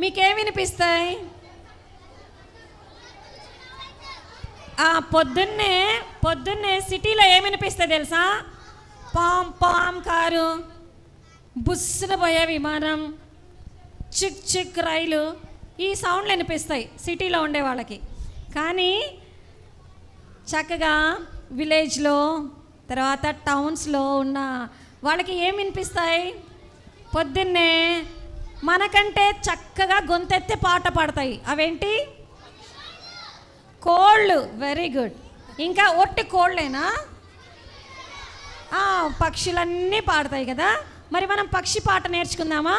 మీకేం వినిపిస్తాయి? పొద్దున్నే సిటీలో ఏం వినిపిస్తాయి తెలుసా? పామ్ పామ్ కారు, బుస్సున పోయే విమానం, చిక్ చిక్ రైలు, ఈ సౌండ్లు వినిపిస్తాయి సిటీలో ఉండే వాళ్ళకి. కానీ చక్కగా విలేజ్లో తర్వాత టౌన్స్లో ఉన్న వాళ్ళకి ఏం వినిపిస్తాయి? పొద్దున్నే మనకంటే చక్కగా గొంతెత్తి పాట పాడతాయి. అవేంటి? కోళ్ళు. Very good. ఇంకా ఒట్టి కోళ్ళేనా? పక్షులన్నీ పాడతాయి కదా. మరి మనం పక్షి పాట నేర్చుకుందామా?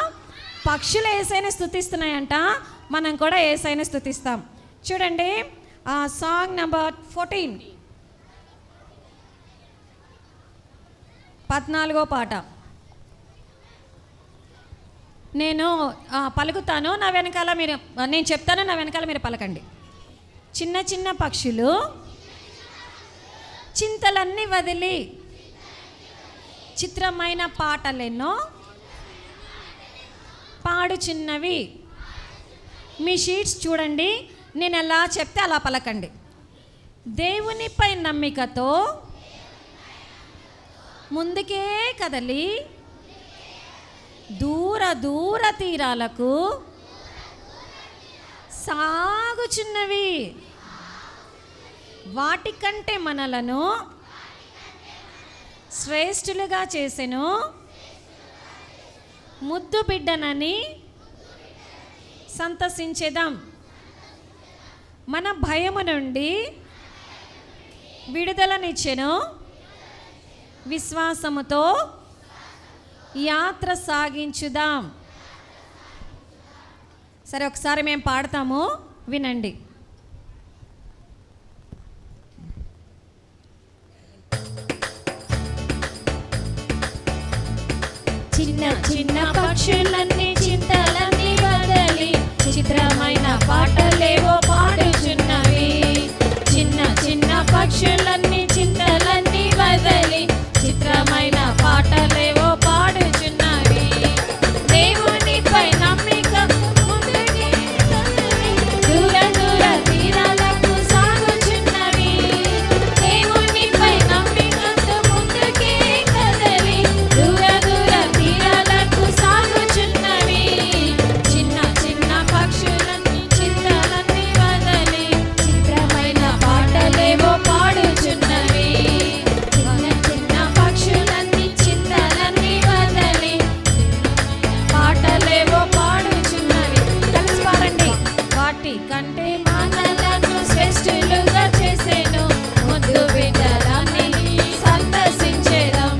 పక్షులు యేసయ్యని స్తుతిస్తున్నాయంట, మనం కూడా యేసయ్యని స్తుతిస్తాం. చూడండి సాంగ్ నెంబర్ 14, 14వ పాట. నేను పలుకుతాను, నా వెనకాల మీరు, నేను చెప్తాను, నా వెనకాల మీరు పలకండి. చిన్న చిన్న పక్షులు చింతలన్నీ వదిలి చిత్రమైన పాటలెన్నో పాడుచున్నవి. మీ షీట్స్ చూడండి, నేను ఎలా చెప్తే అలా పలకండి. దేవునిపై నమ్మికతో ముందుకే కదలి దూర దూర తీరాలకు సాగుచున్నవి. వాటికంటే మనలను శ్రేష్ఠులుగా చేసెను, ముద్దు బిడ్డనని సంతసించేదాం. మన భయము నుండి విడుదలనిచ్చెను, విశ్వాసముతో యాత్ర సాగించుదాం. సరే, ఒకసారి మేము పాడతాము, వినండి. చిన్న చిన్న పక్షులన్నీ చింతలన్నీ వదలి చిత్రమైన పాటలేవో పాడుచున్నవి. చిన్న చిన్న పక్షులన్నీ చింతలన్నీ వదలి చిత్రమైన పాటలేవో పాడుచున్నవి. దేవునిపై నమ్మిక ముందుకే కదలి దూర దూర తీరాలకు సాగుచున్నవి. దేవునిపై నమ్మికతో ముందుకే కదలి దూర దూర తీరాలకు సాగుచున్నవి. చిన్న చిన్న పక్షులన్నీ చింతలన్నీ వదలి చిత్రమైన పాటలేవో పాడుచున్నవి. చిన్న చిన్న పక్షులన్నీ చింతలన్నీ వదలి పాటలేవో పాడుచున్నవి. కలిసి పాడండి. వాటి కంటే మనలను శ్రేష్ఠులుగా చేసెను, ముద్దు బిడ్డలని సంతసించెదం.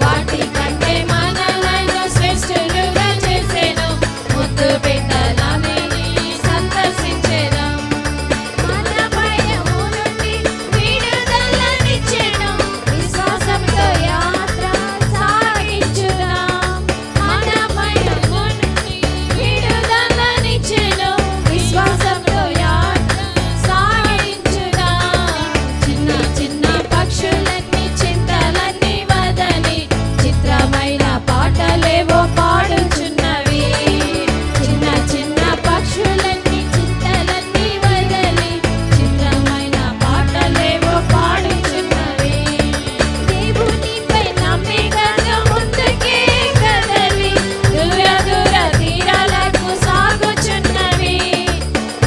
వాటి కంటే మనలను శ్రేష్ఠులుగా చేసెను, ముద్దు బిడ్డలని సంతసించెదం. మన భయము నుండి విడుదలనిచ్చెను, విశ్వాసంతో యాత్ర సాగించుదాం. మన భయము నుండి విడుదలనిచ్చెను, విశ్వాసంతో యాత్ర సాగించుదాం. చిన్న చిన్న పక్షులన్నీ చింతలన్నీ వదలి చిత్రమైన పాటలేవో పాడుచున్నవి. చిన్న చిన్న పక్షులన్నీ చింతలన్నీ వదలి చిత్రమైన పాటలేవో పాడుచున్నవి. దేవునిపై నమ్మికతో ముందుకే కదలి దూర దూర తీరాలకు సాగుచున్నవి.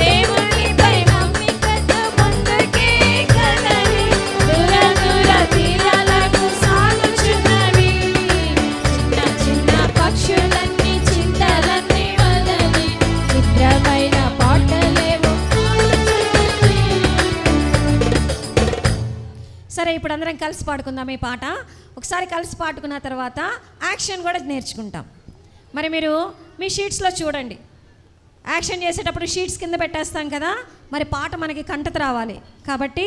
దేవునిపై నమ్మికతో ముందుకే కదలి దూర దూర తీరాలకు సాగుచున్నవి. చిన్న చిన్న పక్షులన్నీ చింతలన్నీ వదలి చిత్రమైన పాటలేవో పాడుచున్నవి. సరే, ఇప్పుడు అందరం కలిసి పాడుకుందాం ఈ పాట. ఒకసారి కలిసి పాడుకున్న తర్వాత యాక్షన్ కూడా నేర్చుకుంటాం. మరి మీరు మీ షీట్స్లో చూడండి, యాక్షన్ చేసేటప్పుడు షీట్స్ కింద పెట్టేస్తాం కదా, మరి పాట మనకి కంటత రావాలి. కాబట్టి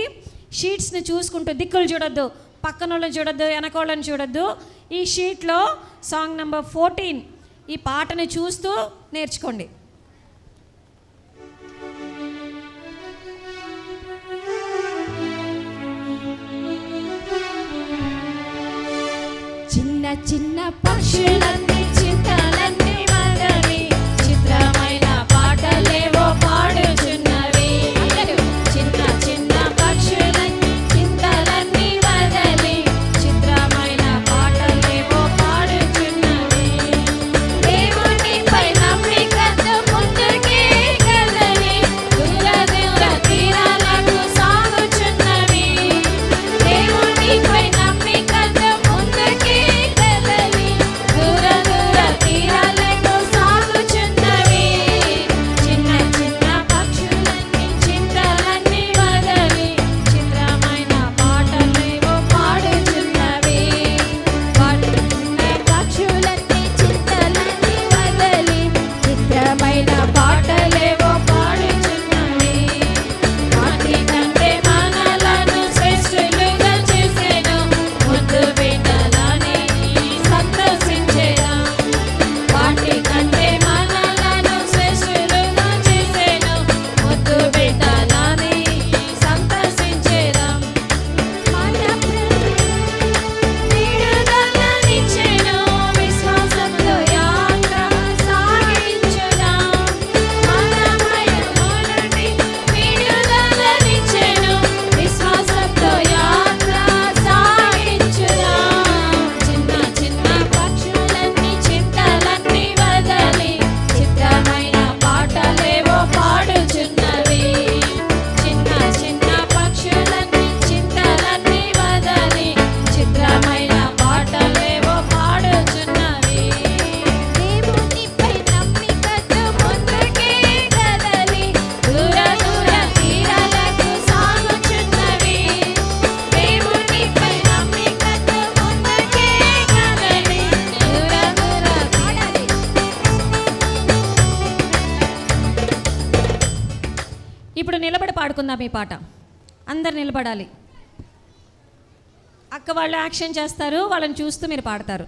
షీట్స్ని చూసుకుంటూ, దిక్కులు చూడొద్దు, పక్కన వాళ్ళని చూడొద్దు, వెనకోళ్ళని చూడొద్దు. ఈ షీట్లో సాంగ్ నెంబర్ 14 ఈ పాటని చూస్తూ నేర్చుకోండి. చిన్న చిన్న పక్షులన్నీ చింతలన్నీ వదలి చిత్రమైన ఇప్పుడు నిలబడి పాడుకుందాం ఈ పాట. అందరు నిలబడాలి. అక్క వాళ్ళు యాక్షన్ చేస్తారు, వాళ్ళని చూస్తూ మీరు పాడతారు.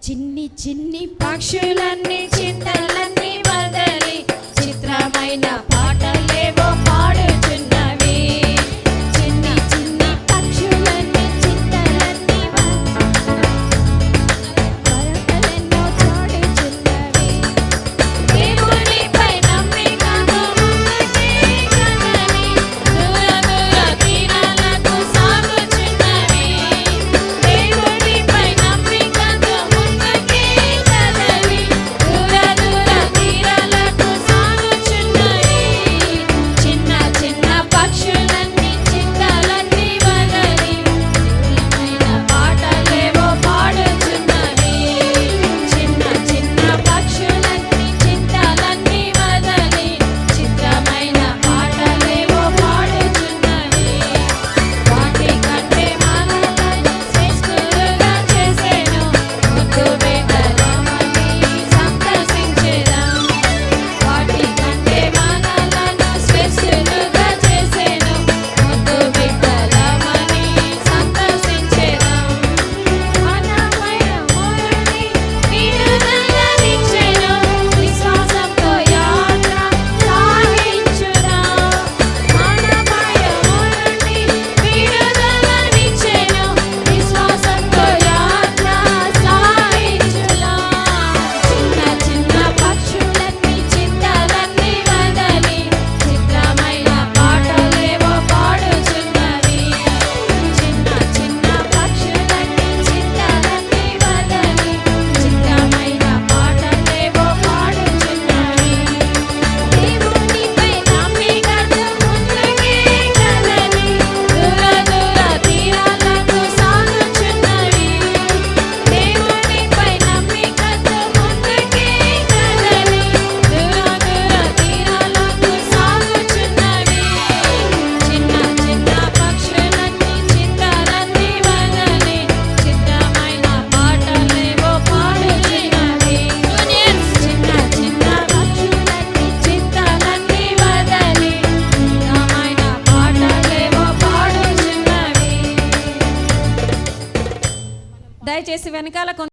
చిన్ని చిన్ని పక్షులన్నీ చింతలన్నీ వదలి చిత్రమైన పాటలేవో పాడుచున్నవి. చిన్ని చిన్ని పక్షులన్నీ చింతలన్నీ వరదలెన్నో చాడుచున్నవి. దేవునిపై నమ్మికతో ముందుకే కదలి దూర దూర తీరాలకు సాగుచున్నవి. దేవునిపై నమ్మికతో ముందుకే కదలి దూర దూర తీరాలకు సాగుచున్నవి. చిన్న చిన్న పక్షులన్నీ చింతలన్నీ వదలి చిత్రమైన పాటలేవో పాడుచున్నవి. చిన్న చిన్న పక్షులన్నీ చింతలన్నీ వదలి చిత్రమైన పాటలేవో పాడుచున్నవి. వాటి కంటే మనలను శ్రేష్ఠులుగా చేసెను ముద్దు బిడ్డలమని సంతసించెదం. వాటి కంటే మనలను శ్రేష్ఠులుగా చేసెను ముద్దు బిడ్డలమని సంతసించెదం. మనమైన మోరుని విడుదలనిచ్చెను, విశ్వాసంతో యాత్ర సాగించుదాం. మనమైన మోరుని విడుదలనిచ్చెను, విశ్వాసంతో యాత్ర సాగించుదాం. చిన్న చిన్న పక్షులన్నీ చింతలన్నీ వదలి చిత్రమైన పాటలేవో పాడుచున్నవి. చిన్న చిన్న పక్షులన్నీ చింతలన్నీ వదలి చిత్రమైన పాటలేవో పాడుచున్నవి. దేవునిపై నమ్మికతో ముందుకే కదలి దూర దూర తీరాలకు సాగుచున్నవి. దేవునిపై నమ్మికతో ముందుకే కదలి దూర దూర తీరాలకు సాగుచున్నవి. చిన్న చిన్న పక్షులన్నీ చింతలన్నీ వదలి చిత్రమైన పాటలేవో పాడుచున్నవి. చిన్న చిన్న పక్షులన్నీ చింతలన్నీ వదలి చిత్రమైన పాటలేవో పాడుచున్నవి. దయచేసి వెనకాల